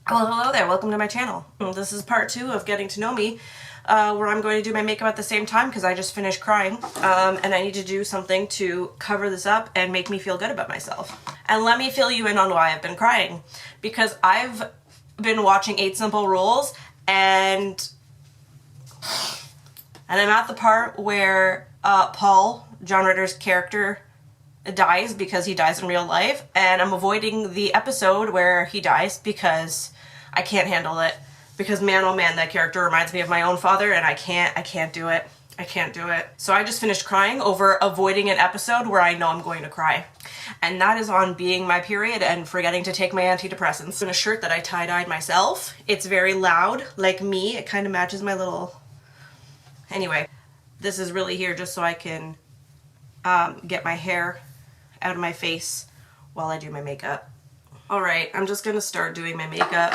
Well, hello there, welcome to my channel. This is part 2 of getting to know me, where I'm going to do my makeup at the same time because I just finished crying, and I need to do something to cover this up and make me feel good about myself. And let me fill you in on why I've been crying. Because I've been watching 8 Simple Rules, and I'm at the part where Paul, John Ritter's character, dies because he dies in real life, and I'm avoiding the episode where he dies because I can't handle it. Because man, oh man, that character reminds me of my own father, and I can't do it. I can't do it. So I just finished crying over avoiding an episode where I know I'm going to cry. And that is on being my period and forgetting to take my antidepressants. In a shirt that I tie-dyed myself. It's very loud, like me. It kind of matches my little... Anyway, this is really here just so I can get my hair out of my face while I do my makeup. Alright, I'm just gonna start doing my makeup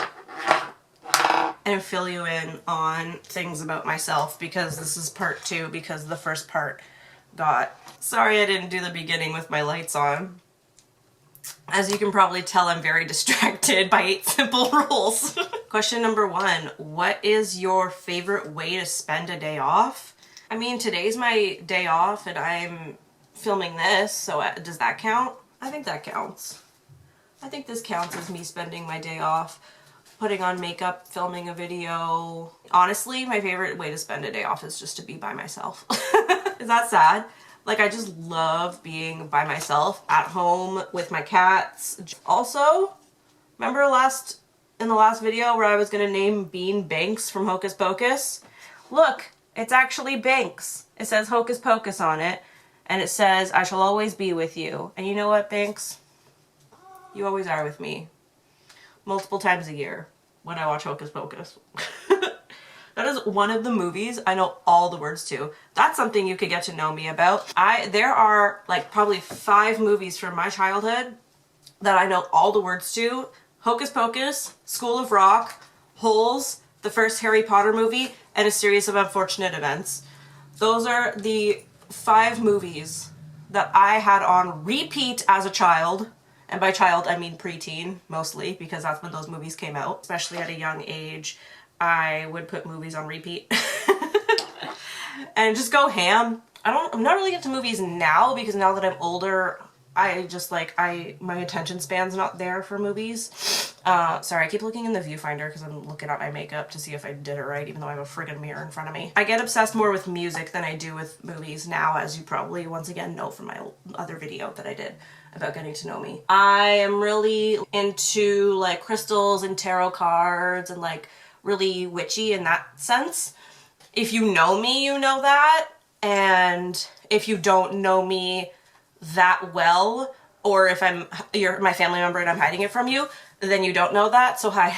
and fill you in on things about myself because this is part 2 because the first part got... Sorry I didn't do the beginning with my lights on. As you can probably tell, I'm very distracted by 8 Simple Rules. Question number 1, what is your favorite way to spend a day off? I mean, today's my day off and I'm filming this, so does that count? I think that counts. I think this counts as me spending my day off, putting on makeup, filming a video. Honestly, my favorite way to spend a day off is just to be by myself. Is that sad? Like, I just love being by myself at home with my cats. Also, remember in the last video where I was gonna name Bean Banks from Hocus Pocus? Look, it's actually Banks. It says Hocus Pocus on it. And it says, I shall always be with you. And you know what, Banks? You always are with me. Multiple times a year when I watch Hocus Pocus. That is one of the movies I know all the words to. That's something you could get to know me about. There are like probably 5 movies from my childhood that I know all the words to. Hocus Pocus, School of Rock, Holes, the first Harry Potter movie, and A Series of Unfortunate Events. Those are the 5 movies that I had on repeat as a child, and by child I mean preteen mostly because that's when those movies came out. Especially at a young age, I would put movies on repeat and just go ham. I'm not really into movies now because now that I'm older, I just like, my attention span's not there for movies. Sorry, I keep looking in the viewfinder because I'm looking at my makeup to see if I did it right, even though I have a friggin' mirror in front of me. I get obsessed more with music than I do with movies now, as you probably once again know from my other video that I did about getting to know me. I am really into like crystals and tarot cards and like really witchy in that sense. If you know me, you know that. And if you don't know me that well, or if you're my family member and I'm hiding it from you, then you don't know that. So hi,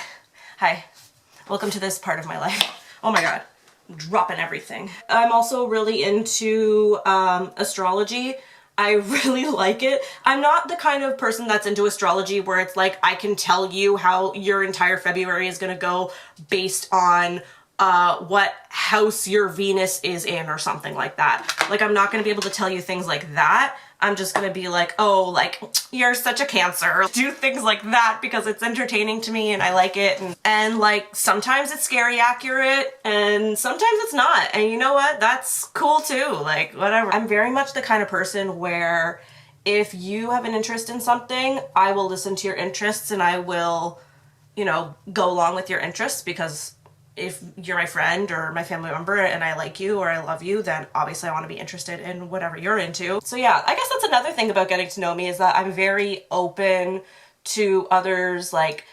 welcome to this part of my life. Oh my god, I'm dropping everything. I'm also really into astrology. I really like it. I'm not the kind of person that's into astrology where it's like I can tell you how your entire February is gonna go based on what house your Venus is in or something like that. Like, I'm not gonna be able to tell you things like that. I'm just gonna be like, oh, like, you're such a Cancer. Do things like that because it's entertaining to me and I like it. And like, sometimes it's scary accurate and sometimes it's not. And you know what? That's cool too. Like, whatever. I'm very much the kind of person where if you have an interest in something, I will listen to your interests and I will, you know, go along with your interests because if you're my friend or my family member and I like you or I love you, then obviously I want to be interested in whatever you're into. So yeah, I guess that's another thing about getting to know me is that I'm very open to others' like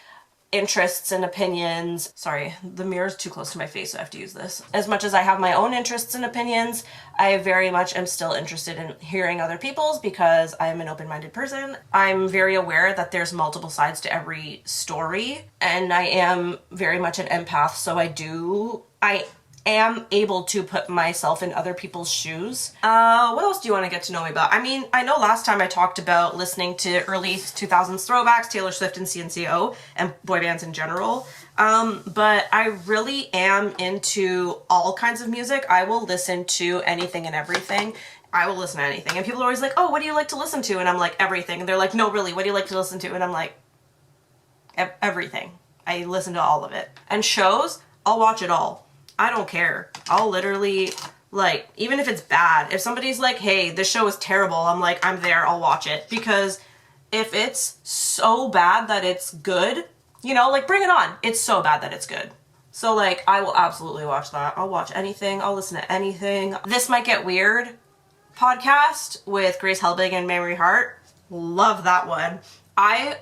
interests and opinions. Sorry, the mirror's too close to my face, so I have to use this. As much as I have my own interests and opinions, I very much am still interested in hearing other people's because I'm an open-minded person. I'm very aware that there's multiple sides to every story, and I am very much an empath, so I am able to put myself in other people's shoes. What else do you want to get to know me about? I mean, I know last time I talked about listening to early 2000s throwbacks, Taylor Swift and CNCO, and boy bands in general. But I really am into all kinds of music. I will listen to anything and everything. I will listen to anything. And people are always like, oh, what do you like to listen to? And I'm like, everything. And they're like, no, really, what do you like to listen to? And I'm like, everything. I listen to all of it. And shows, I'll watch it all. I don't care. I'll literally, like, even if it's bad, if somebody's like, hey, this show is terrible, I'm like, I'm there, I'll watch it. Because if it's so bad that it's good, you know, like, Bring It On. It's so bad that it's good. So, like, I will absolutely watch that. I'll watch anything. I'll listen to anything. This Might Get Weird podcast with Grace Helbig and Mamrie Hart. Love that one. I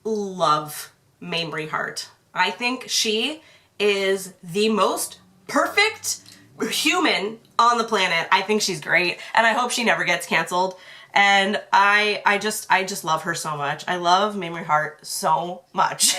love Mamrie Hart. I think she is the most perfect human on the planet. I think she's great, and I hope she never gets canceled. And I just love her so much. I love Mamrie Hart so much.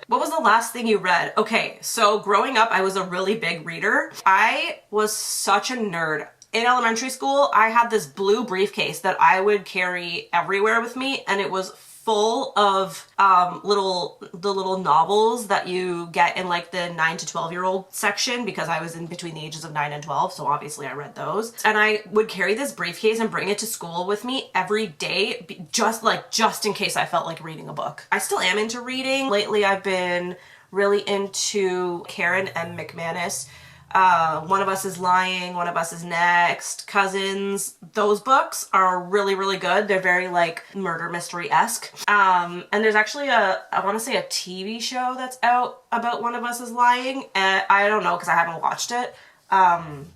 What was the last thing you read? Okay, so growing up, I was a really big reader. I was such a nerd. In elementary school, I had this blue briefcase that I would carry everywhere with me, and it was full of the little novels that you get in like the 9 to 12-year-old section, because I was in between the ages of 9 and 12, so obviously I read those. And I would carry this briefcase and bring it to school with me every day, just in case I felt like reading a book. I still am into reading. Lately I've been really into Karen M. McManus. One of Us is Lying, One of Us is Next, Cousins. Those books are really, really good. They're very like murder mystery-esque. And there's actually I want to say a TV show that's out about One of Us is Lying. I don't know because I haven't watched it.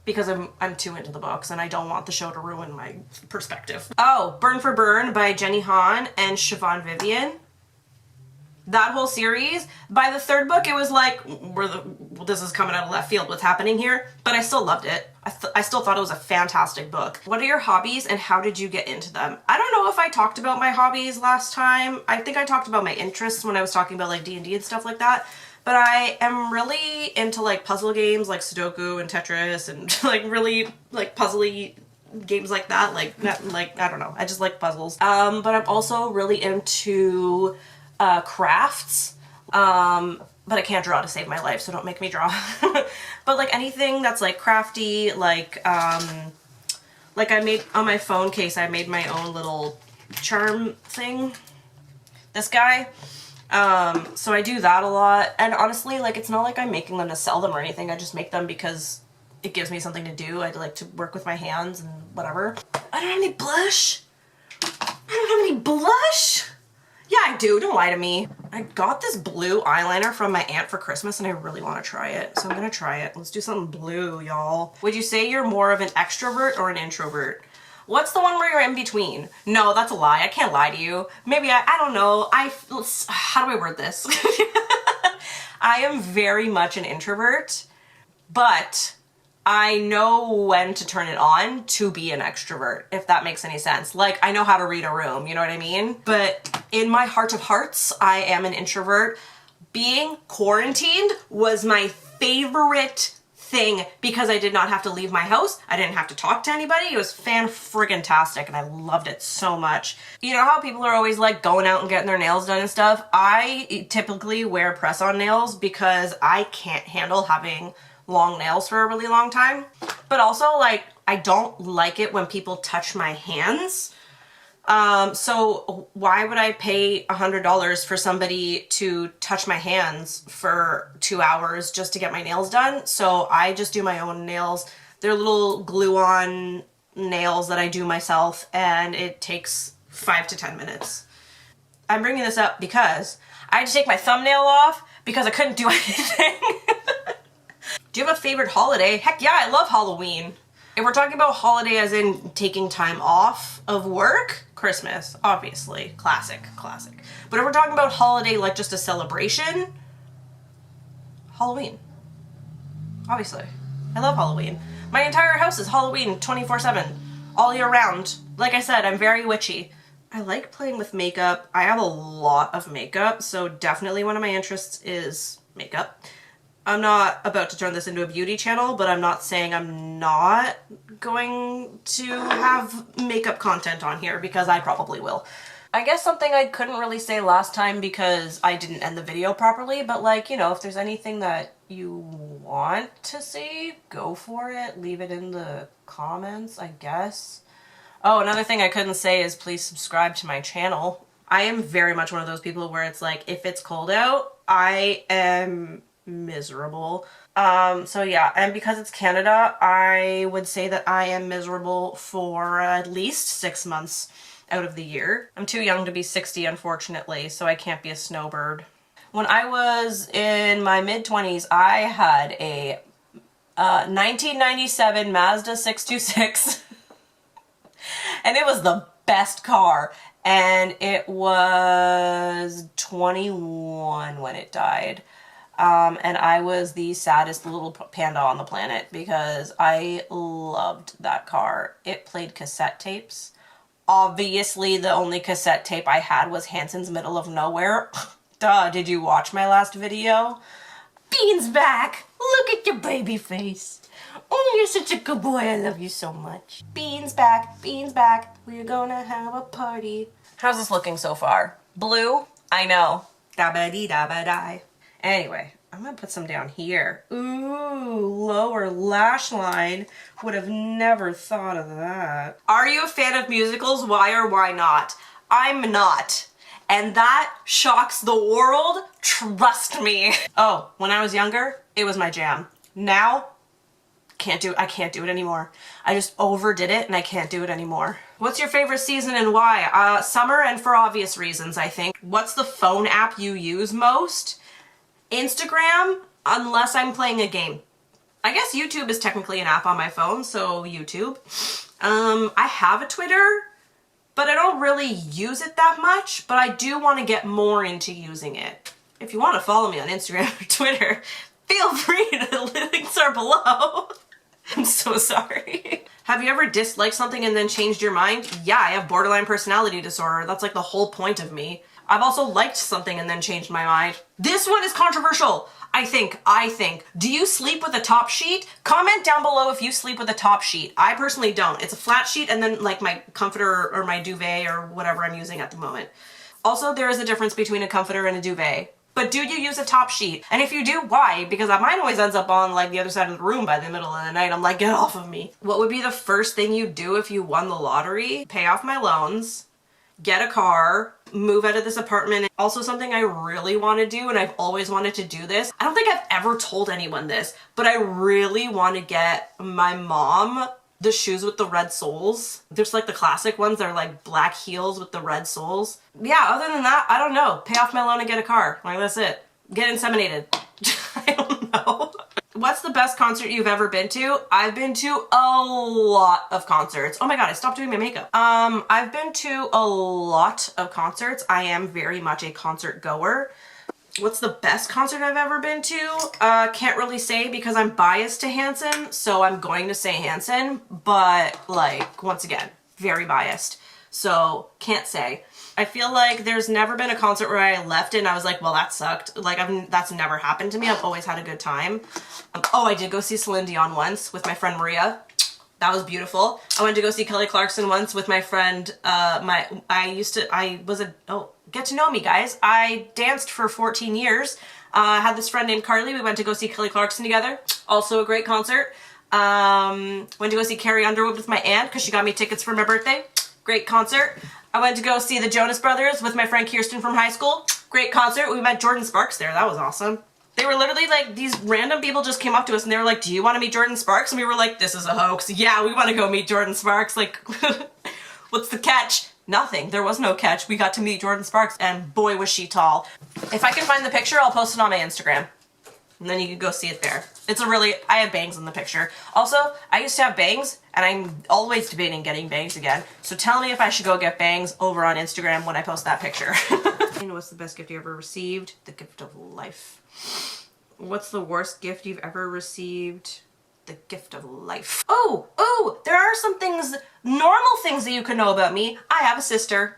Because I'm too into the books and I don't want the show to ruin my perspective. Oh, Burn for Burn by Jenny Han and Siobhan Vivian. That whole series, by the third book, it was like, this is coming out of left field, what's happening here? But I still loved it. I still thought it was a fantastic book. What are your hobbies and how did you get into them? I don't know if I talked about my hobbies last time. I think I talked about my interests when I was talking about like D&D and stuff like that. But I am really into like puzzle games like Sudoku and Tetris and like really like puzzly games like that. Like, I don't know. I just like puzzles. But I'm also really into crafts, but I can't draw to save my life, so don't make me draw. But like anything that's like crafty, like I made on my phone case, I made my own little charm thing. This guy. So I do that a lot, and honestly, like it's not like I'm making them to sell them or anything. I just make them because it gives me something to do. I like to work with my hands and whatever. I don't have any blush. I don't have any blush. Yeah, I do. Don't lie to me. I got this blue eyeliner from my aunt for Christmas and I really want to try it. So I'm going to try it. Let's do something blue, y'all. Would you say you're more of an extrovert or an introvert? What's the one where you're in between? No, that's a lie. I can't lie to you. Maybe I don't know. How do I word this? I am very much an introvert, but I know when to turn it on to be an extrovert, if that makes any sense. Like, I know how to read a room, you know what I mean? But in my heart of hearts, I am an introvert. Being quarantined was my favorite thing because I did not have to leave my house. I didn't have to talk to anybody. It was fan-friggin-tastic and I loved it so much. You know how people are always like going out and getting their nails done and stuff? I typically wear press-on nails because I can't handle having long nails for a really long time. But also, like, I don't like it when people touch my hands. So why would I pay $100 for somebody to touch my hands for 2 hours just to get my nails done? So I just do my own nails. They're little glue-on nails that I do myself, and it takes 5 to 10 minutes. I'm bringing this up because I had to take my thumbnail off because I couldn't do anything. Do you have a favorite holiday? Heck yeah, I love Halloween. If we're talking about holiday as in taking time off of work, Christmas, obviously. Classic. But if we're talking about holiday like just a celebration, Halloween. Obviously. I love Halloween. My entire house is Halloween 24/7, all year round. Like I said, I'm very witchy. I like playing with makeup. I have a lot of makeup, so definitely one of my interests is makeup. I'm not about to turn this into a beauty channel, but I'm not saying I'm not going to have makeup content on here because I probably will. I guess something I couldn't really say last time because I didn't end the video properly, but like, you know, if there's anything that you want to see, go for it. Leave it in the comments, I guess. Oh, another thing I couldn't say is please subscribe to my channel. I am very much one of those people where it's like, if it's cold out, I am miserable. So yeah, and because it's Canada, I would say that I am miserable for at least 6 months out of the year. I'm too young to be 60, unfortunately, so I can't be a snowbird. When I was in my mid-20s, I had a 1997 Mazda 626, and it was the best car, and it was 21 when it died. And I was the saddest little panda on the planet because I loved that car. It played cassette tapes. Obviously, the only cassette tape I had was Hanson's Middle of Nowhere. Duh, did you watch my last video? Bean's back! Look at your baby face. Oh, you're such a good boy. I love you so much. Bean's back. Bean's back. We're gonna have a party. How's this looking so far? Blue? I know. Da-ba-dee-da-ba-die. Anyway, I'm gonna put some down here. Ooh, lower lash line. Would have never thought of that. Are you a fan of musicals? Why or why not? I'm not. And that shocks the world. Trust me. Oh, when I was younger, it was my jam. Now, I can't do it anymore. I just overdid it and I can't do it anymore. What's your favorite season and why? Summer, and for obvious reasons, I think. What's the phone app you use most? Instagram, unless I'm playing a game. I guess YouTube is technically an app on my phone, so YouTube. I have a Twitter, but I don't really use it that much, but I do want to get more into using it. If you want to follow me on Instagram or Twitter, feel free. The links are below. I'm so sorry. Have you ever disliked something and then changed your mind? Yeah, I have borderline personality disorder. That's like the whole point of me. I've also liked something and then changed my mind. This one is controversial. I think. Do you sleep with a top sheet? Comment down below if you sleep with a top sheet. I personally don't. It's a flat sheet and then like my comforter or my duvet or whatever I'm using at the moment. Also, there is a difference between a comforter and a duvet. But do you use a top sheet? And if you do, why? Because mine always ends up on like the other side of the room by the middle of the night. I'm like, get off of me. What would be the first thing you do if you won the lottery? Pay off my loans, get a car, move out of this apartment. Also something I really want to do, and I've always wanted to do this. I don't think I've ever told anyone this, but I really want to get my mom the shoes with the red soles. There's like the classic ones. They're like black heels with the red soles. Yeah, other than that, I don't know. Pay off my loan and get a car. Like, that's it. Get inseminated. I don't know. What's the best concert you've ever been to? I've been to a lot of concerts. Oh my god, I stopped doing my makeup. I've been to a lot of concerts. I am very much a concert goer. What's the best concert I've ever been to? Can't really say because I'm biased to Hanson, so I'm going to say Hanson, but like, once again, very biased. So, can't say. I feel like there's never been a concert where I left and I was like, well, that sucked. Like, that's never happened to me. I've always had a good time. Oh, I did go see Celine Dion once with my friend Maria. That was beautiful. I went to go see Kelly Clarkson once with my friend, get to know me, guys. I danced for 14 years. I had this friend named Carly. We went to go see Kelly Clarkson together. Also a great concert. Went to go see Carrie Underwood with my aunt because she got me tickets for my birthday. Great concert. I went to go see the Jonas Brothers with my friend Kirsten from high school. Great concert. We met Jordan Sparks there. That was awesome. They were literally like, these random people just came up to us and they were like, do you want to meet Jordan Sparks? And we were like, this is a hoax. Yeah, we want to go meet Jordan Sparks. Like, what's the catch? Nothing. There was no catch. We got to meet Jordan Sparks and boy was she tall. If I can find the picture, I'll post it on my Instagram. And then you can go see it there. I have bangs in the picture. Also, I used to have bangs and I'm always debating getting bangs again. So tell me if I should go get bangs over on Instagram when I post that picture. And what's the best gift you ever received? The gift of life. What's the worst gift you've ever received? The gift of life. Oh, there are some things, normal things that you can know about me. I have a sister.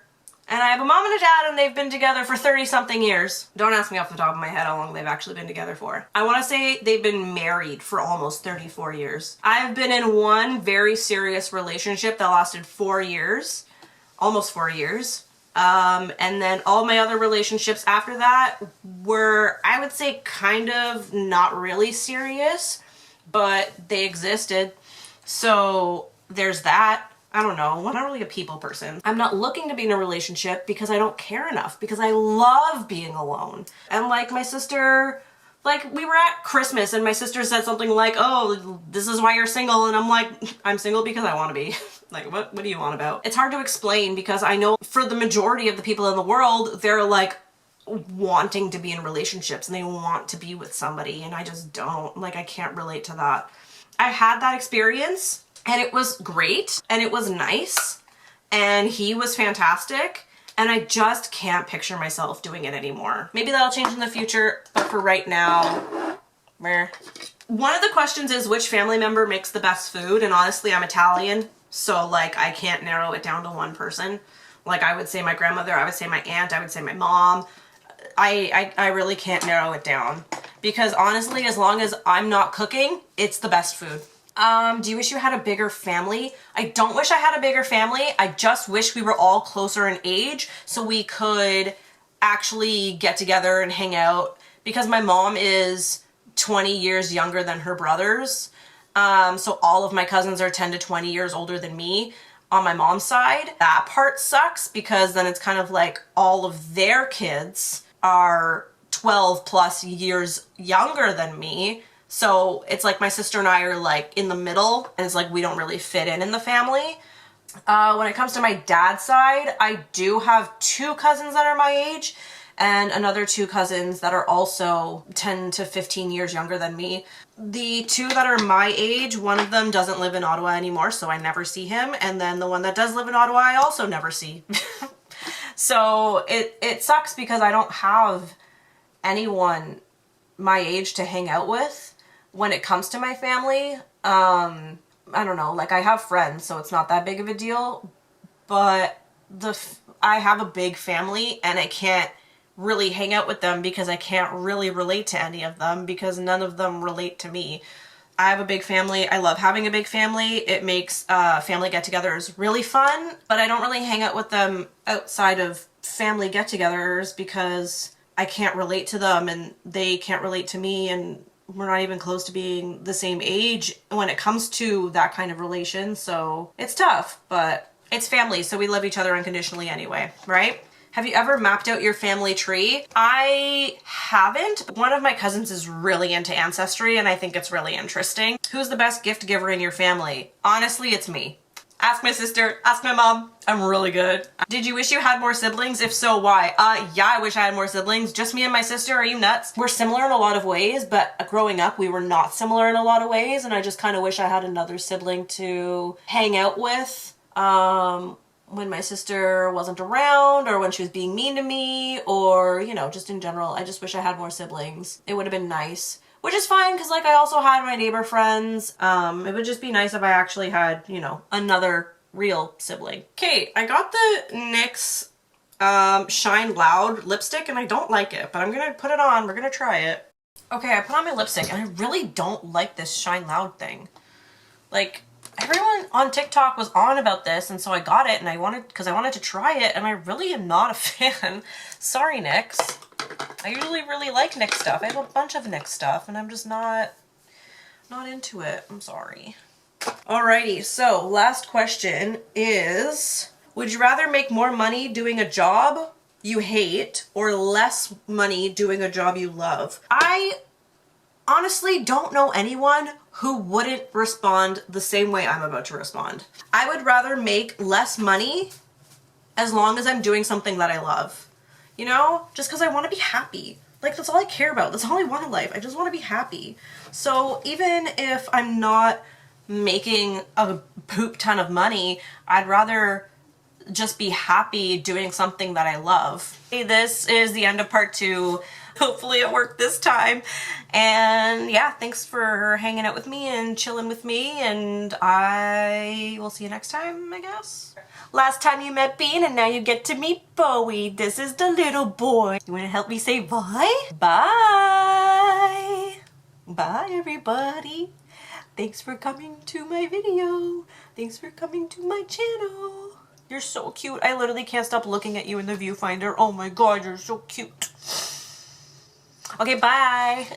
And I have a mom and a dad, and they've been together for 30-something years. Don't ask me off the top of my head how long they've actually been together for. I want to say they've been married for almost 34 years. I've been in one very serious relationship that lasted 4 years. Almost 4 years. And then all my other relationships after that were, I would say, kind of not really serious, but they existed. So there's that. I don't know. I'm not really a people person. I'm not looking to be in a relationship because I don't care enough, because I love being alone. And like my sister, like we were at Christmas and my sister said something like, oh, this is why you're single. And I'm like, I'm single because I want to be. Like, what do you want about? It's hard to explain because I know for the majority of the people in the world, they're like wanting to be in relationships and they want to be with somebody, and I just don't. Like, I can't relate to that. I had that experience and it was great and it was nice and he was fantastic, and I just can't picture myself doing it anymore. Maybe that'll change in the future, but for right now, meh. One of the questions is which family member makes the best food, and honestly, I'm Italian, so like I can't narrow it down to one person. Like I would say my grandmother, I would say my aunt, I would say my mom. I really can't narrow it down because honestly, as long as I'm not cooking, it's the best food. Do you wish you had a bigger family? I don't wish I had a bigger family. I just wish we were all closer in age so we could actually get together and hang out, because my mom is 20 years younger than her brothers. So all of my cousins are 10 to 20 years older than me on my mom's side. That part sucks because then it's kind of like all of their kids are 12 plus years younger than me. So it's like my sister and I are like in the middle, and it's like we don't really fit in the family. When it comes to my dad's side, I do have 2 cousins that are my age and another 2 cousins that are also 10 to 15 years younger than me. The 2 that are my age, one of them doesn't live in Ottawa anymore, so I never see him. And then the one that does live in Ottawa, I also never see. So it sucks because I don't have anyone my age to hang out with when it comes to my family. I don't know, like I have friends, so it's not that big of a deal, but I have a big family and I can't really hang out with them because I can't really relate to any of them because none of them relate to me. I have a big family. I love having a big family. It makes family get-togethers really fun, but I don't really hang out with them outside of family get-togethers because I can't relate to them and they can't relate to me, and we're not even close to being the same age when it comes to that kind of relation. So it's tough, but it's family, so we love each other unconditionally anyway, right? Have you ever mapped out your family tree? I haven't. One of my cousins is really into ancestry and I think it's really interesting. Who's the best gift giver in your family? Honestly, it's me. Ask my sister, ask my mom. I'm really good. Did you wish you had more siblings? If so, why? Yeah, I wish I had more siblings. Just me and my sister? Are you nuts? We're similar in a lot of ways, but growing up, we were not similar in a lot of ways, and I just kind of wish I had another sibling to hang out with when my sister wasn't around, or when she was being mean to me, or, you know, just in general. I just wish I had more siblings. It would have been nice. Which is fine, because like I also had my neighbor friends. It would just be nice if I actually had, you know, another real sibling. Okay, I got the NYX Shine Loud lipstick and I don't like it, but I'm gonna put it on. We're gonna try it. Okay, I put on my lipstick and I really don't like this Shine Loud thing. Like, everyone on TikTok was on about this, and so I got it and I wanted to try it, and I really am not a fan. Sorry, NYX. I usually really like NYX stuff. I have a bunch of NYX stuff and I'm just not into it. I'm sorry. Alrighty, so last question is, would you rather make more money doing a job you hate or less money doing a job you love? I honestly don't know anyone who wouldn't respond the same way I'm about to respond. I would rather make less money as long as I'm doing something that I love. You know, just because I want to be happy. Like, that's all I care about. That's all I want in life. I just want to be happy. So even if I'm not making a poop ton of money, I'd rather just be happy doing something that I love. Hey, this is the end of part 2. Hopefully it worked this time. And yeah, thanks for hanging out with me and chilling with me, and I will see you next time, I guess. Last time you met Bean and now you get to meet Bowie. This is the little boy. You want to help me say bye? Bye! Bye, everybody. Thanks for coming to my video. Thanks for coming to my channel. You're so cute. I literally can't stop looking at you in the viewfinder. Oh my god, you're so cute. Okay, bye.